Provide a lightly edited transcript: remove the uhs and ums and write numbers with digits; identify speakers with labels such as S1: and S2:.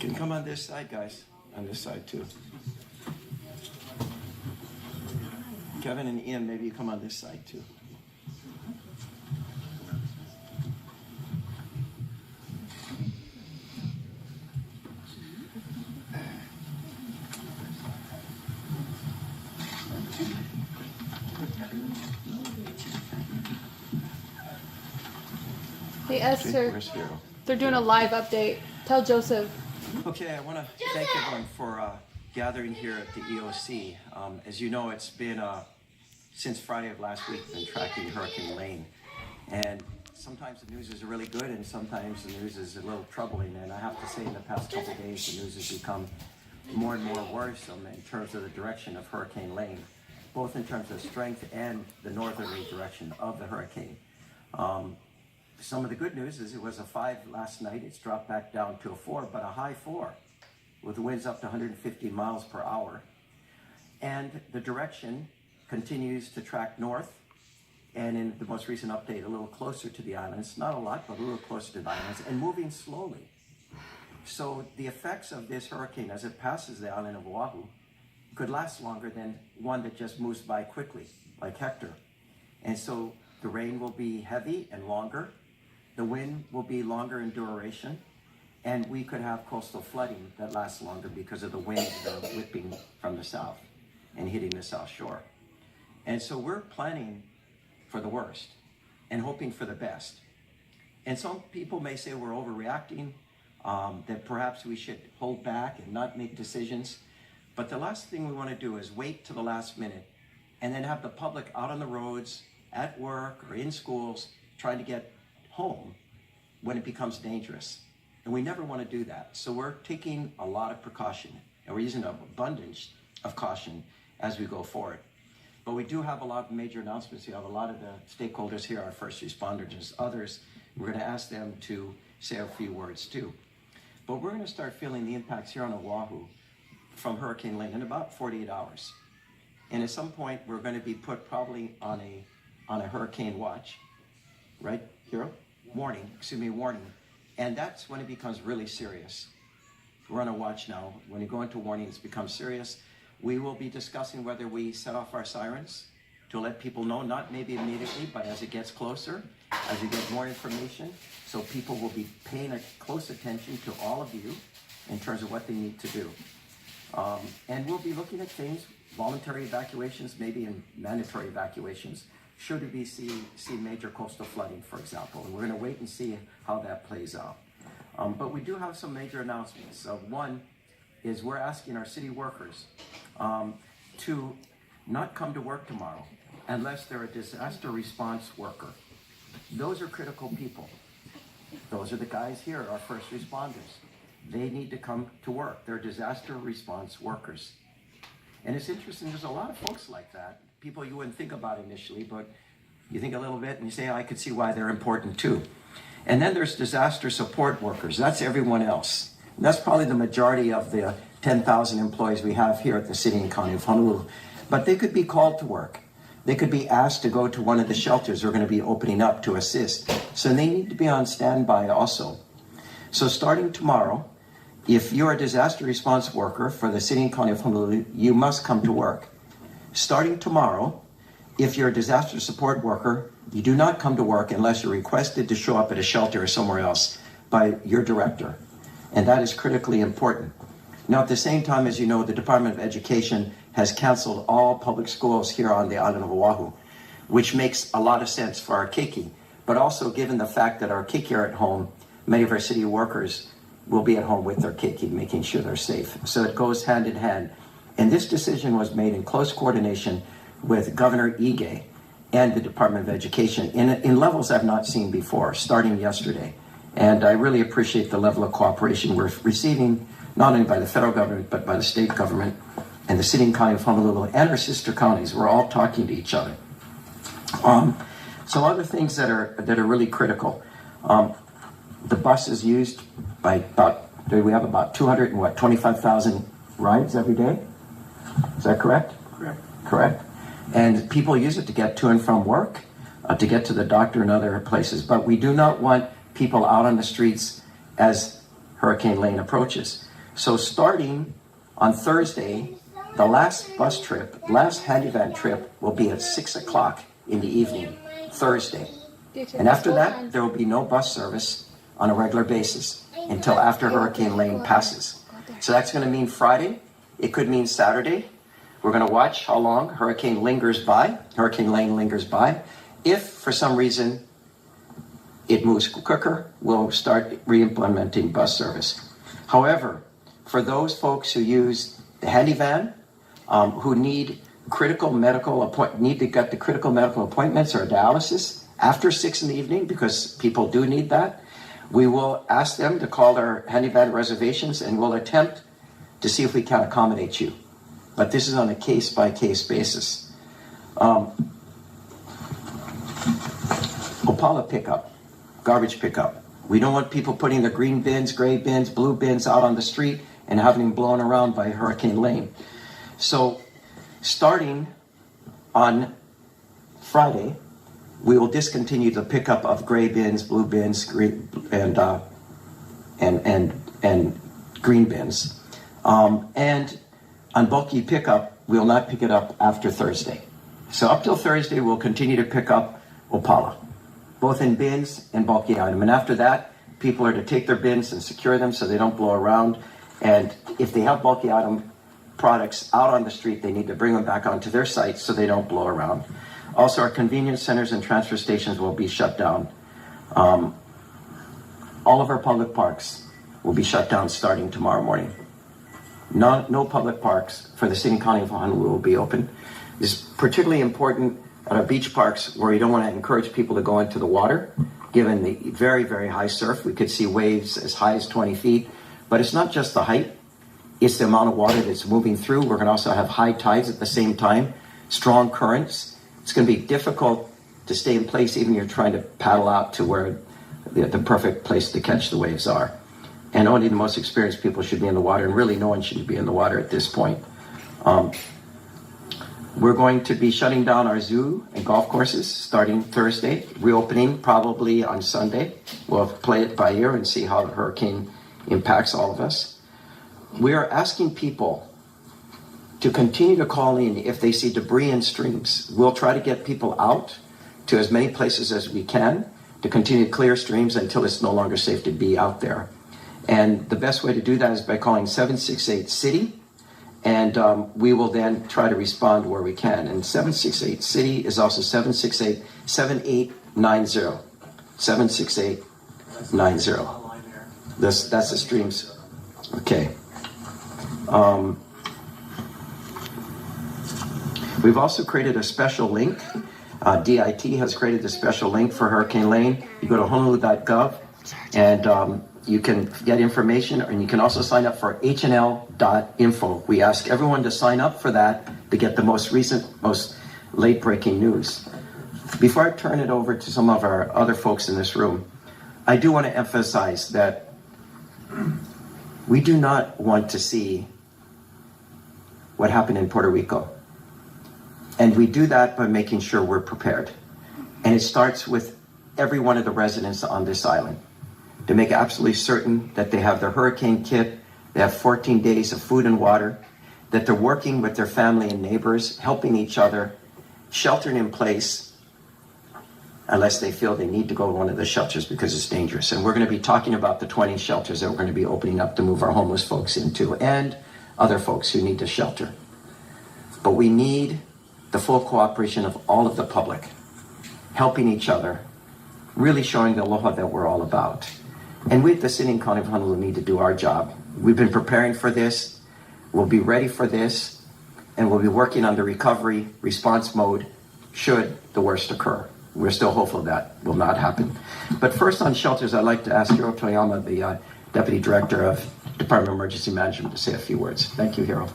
S1: Can you come on this side, guys? On this side, too. Kevin and Ian, maybe you come on this side, too.
S2: Hey Esther,
S1: Where's Hero?
S2: they're doing a live update. Tell Joseph.
S1: Okay, I want to thank everyone for gathering here at the EOC. As you know, it's been since Friday of last week, been tracking Hurricane Lane, and sometimes the news is really good, and sometimes the news is a little troubling. And I have to say, in the past couple of days, the news has become more and more worrisome in terms of the direction of Hurricane Lane, both in terms of strength and the northerly direction of the hurricane. Some of the good news is it was a 5 last night. It's dropped back down to a 4, but a high 4 with winds up to 150 miles per hour. And the direction continues to track north. And in the most recent update, a little closer to the islands, not a lot, but a little closer to the islands, and moving slowly. So the effects of this hurricane as it passes the island of Oahu could last longer than one that just moves by quickly, like Hector. And so the rain will be heavy and longer. The wind will be longer in duration, and we could have coastal flooding that lasts longer because of the winds that are whipping from the south and hitting the south shore. And so we're planning for the worst and hoping for the best. And some people may say we're overreacting, that perhaps we should hold back and not make decisions. But the last thing we want to do is wait till the last minute and then have the public out on the roads, at work or in schools, trying to get home when it becomes dangerous. And we never want to do that. So we're taking a lot of precaution, and we're using an abundance of caution as we go forward. But we do have a lot of major announcements. We have a lot of the stakeholders here, our first responders and others. We're going to ask them to say a few words too. But we're going to start feeling the impacts here on Oahu from Hurricane Lane in about 48 hours. And at some point, we're going to be put probably on a hurricane watch, right, Hero? Warning. And that's when it becomes really serious. We're on a watch now. When you go into warning, it's become serious. We will be discussing whether we set off our sirens to let people know, not maybe immediately, but as it gets closer, as you get more information. So people will be paying close attention to all of you in terms of what they need to do. And we'll be looking at things, voluntary evacuations, maybe in mandatory evacuations, should we see major coastal flooding, for example. And we're going to wait and see how that plays out. But we do have some major announcements. One is we're asking our city workers to not come to work tomorrow unless they're a disaster response worker. Those are critical people. Those are the guys here, our first responders. They need to come to work. They're disaster response workers. And it's interesting, there's a lot of folks like that, people you wouldn't think about initially, but you think a little bit and you say, oh, I could see why they're important too. And then there's disaster support workers. That's everyone else. And that's probably the majority of the 10,000 employees we have here at the city and county of Honolulu. But they could be called to work. They could be asked to go to one of the shelters we're going to be opening up to assist. So they need to be on standby also. So starting tomorrow, if you're a disaster response worker for the city and county of Honolulu, you must come to work. Starting tomorrow, if you're a disaster support worker, you do not come to work unless you're requested to show up at a shelter or somewhere else by your director. And that is critically important. Now, at the same time, as you know, the Department of Education has canceled all public schools here on the island of Oahu, which makes a lot of sense for our keiki. But also, given the fact that our keiki are at home, many of our city workers will be at home with their keiki, making sure they're safe. So it goes hand in hand. And this decision was made in close coordination with Governor Ige and the Department of Education in levels I've not seen before, starting yesterday. And I really appreciate the level of cooperation we're receiving, not only by the federal government, but by the state government and the city and county of Honolulu and our sister counties. We're all talking to each other. Some other things that are really critical. The bus is used by we have about 225,000 rides every day. Is that correct? Correct. And people use it to get to and from work, to get to the doctor and other places. But we do not want people out on the streets as Hurricane Lane approaches. So starting on Thursday, the last bus trip, last handy-van trip will be at 6 o'clock in the evening, Thursday. And after that, there will be no bus service on a regular basis until after Hurricane Lane passes. So that's going to mean Friday. It could mean Saturday. We're going to watch how long Hurricane Lane lingers by. If for some reason it moves quicker, we'll start re-implementing bus service. However, for those folks who use the handy van, who need need to get the critical medical appointments or dialysis after 6 in the evening, because people do need that, we will ask them to call their handy van reservations, and we'll attempt to see if we can accommodate you. But this is on a case-by-case basis. Opala pickup, garbage pickup. We don't want people putting their green bins, gray bins, blue bins out on the street and having them blown around by Hurricane Lane. So starting on Friday, we will discontinue the pickup of gray bins, blue bins, green, and green bins. And on bulky pickup, we will not pick it up after Thursday. So up till Thursday, we'll continue to pick up Opala, both in bins and bulky item. And after that, people are to take their bins and secure them so they don't blow around. And if they have bulky item products out on the street, they need to bring them back onto their site so they don't blow around. Also, our convenience centers and transfer stations will be shut down. All of our public parks will be shut down starting tomorrow morning. No public parks for the city and county of Honolulu will be open. It's particularly important at our beach parks where you don't want to encourage people to go into the water, given the very, very high surf. We could see waves as high as 20 feet. But it's not just the height, it's the amount of water that's moving through. We're going to also have high tides at the same time, strong currents. It's going to be difficult to stay in place even if you're trying to paddle out to where the perfect place to catch the waves are. And only the most experienced people should be in the water, and really no one should be in the water at this point. We're going to be shutting down our zoo and golf courses starting Thursday, reopening probably on Sunday. We'll play it by ear and see how the hurricane impacts all of us. We are asking people to continue to call in if they see debris in streams. We'll try to get people out to as many places as we can to continue to clear streams until it's no longer safe to be out there. And the best way to do that is by calling 768-CITY, and we will then try to respond where we can. And 768-CITY is also 768-7890. 768-90. That's the streams. Okay. We've also created a special link. DIT has created a special link for Hurricane Lane. You go to honolulu.gov and you can get information, and you can also sign up for hnl.info. We ask everyone to sign up for that to get the most recent, most late-breaking news. Before I turn it over to some of our other folks in this room, I do want to emphasize that we do not want to see what happened in Puerto Rico. And we do that by making sure we're prepared. And it starts with every one of the residents on this island, to make absolutely certain that they have their hurricane kit, they have 14 days of food and water, that they're working with their family and neighbors, helping each other, sheltering in place, unless they feel they need to go to one of the shelters because it's dangerous. And we're going to be talking about the 20 shelters that we're going to be opening up to move our homeless folks into, and other folks who need to shelter. But we need the full cooperation of all of the public, helping each other, really showing the aloha that we're all about. And we at the City and County of Honolulu need to do our job. We've been preparing for this, we'll be ready for this, and we'll be working on the recovery response mode should the worst occur. We're still hopeful that will not happen. But first on shelters, I'd like to ask Hiro Toyama, the Deputy Director of Department of Emergency Management, to say a few words. Thank you, Hiro.